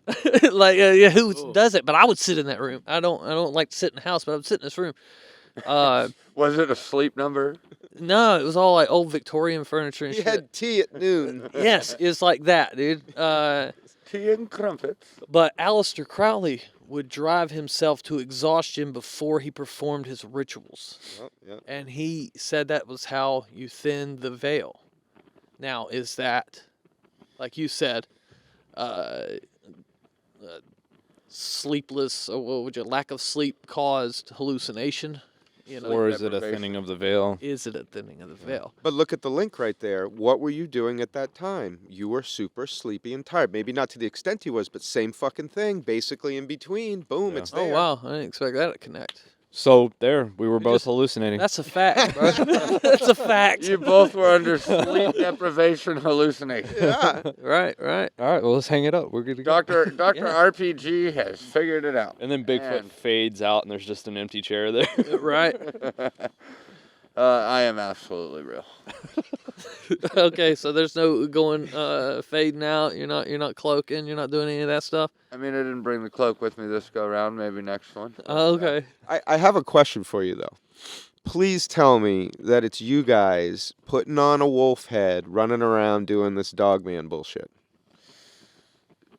Like yeah, who does it? But I would sit in that room. I don't like to sit in the house, but I would sit in this room. Was it a sleep number? No, it was all like old Victorian furniture and He shit. had tea at noon. Yes, it's like that, dude. Tea and crumpets. But Aleister Crowley would drive himself to exhaustion before he performed his rituals. Oh, yeah. And he said that was how you thin the veil. Now, is that, like you said, sleepless, or what would you, lack of sleep caused hallucination? You know, Or is it a deprivation. thinning of the veil? is it a thinning of the veil? But look at the link right there. What were you doing at that time? You were super sleepy and tired. Maybe not to the extent he was, but same fucking thing. Basically in between. Boom, Yeah. it's Oh, there. wow. I didn't expect that to connect. So there, we were We both just- hallucinating. That's a fact, bro. That's a fact. You both were under sleep deprivation hallucination. Yeah. Right. All right, well let's hang it up. We're good to go. Dr. Yeah. RPG has figured it out. And then Bigfoot Man. fades out, and there's just an empty chair there. Right. I am absolutely real. Okay, so there's no going fading out. You're not cloaking. You're not doing any of that stuff. I mean, I didn't bring the cloak with me this go round. Maybe next one. Oh, okay. I have a question for you, though. please tell me that it's you guys putting on a wolf head, running around doing this dogman bullshit.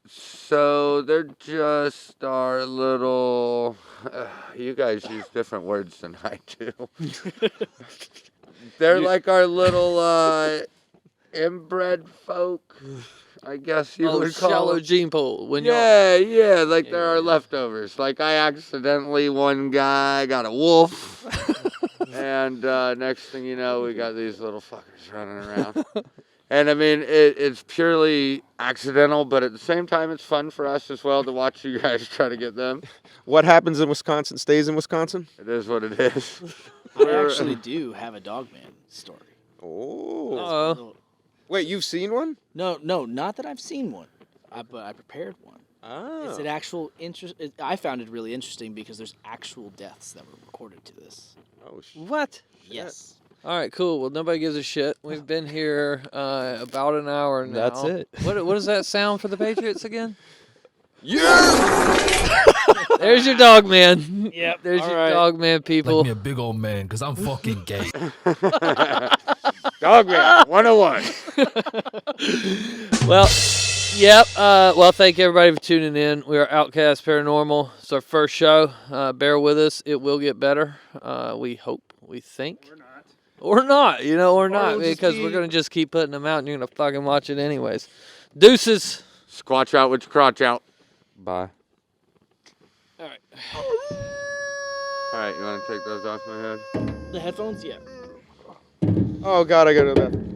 So they're just our little. You guys use different words than I do. They're like our little inbred folk, I guess you would call shallow them. gene pool. When y'all Yeah, like they're our Yeah. leftovers. Like I accidentally, one guy got a wolf, and next thing you know, we got these little fuckers running around. And I mean, it's purely accidental, but at the same time, it's fun for us as well to watch you guys try to get them. What happens in Wisconsin stays in Wisconsin? It is what it is. I actually do have a Dogman story. Oh. Uh-oh. Wait, you've seen one? No, not that I've seen one, but I prepared one. Oh. It's an actual interest. I found it really interesting because there's actual deaths that were recorded to this. Oh, What? Yes. All right, cool. Well, nobody gives a shit. We've been here about an hour now. That's it. What does that sound for the Patriots again? yeah! There's your dog man. Yep. There's all your right. dog man, people. Like me a big old man, because I'm fucking gay. Dogman 101. Well, yep. Well, thank everybody for tuning in. We are Outcast Paranormal. It's our first show. Bear with us. It will get better. We hope. We think. Or not. Or not. Or not, it'll just because be- we're going to just keep putting them out and you're going to fucking watch it anyways. Deuces. Squatch out with your crotch out. Bye. All right. All right, you want to take those off my head? The headphones, yeah. Oh, God, I got to the bathroom.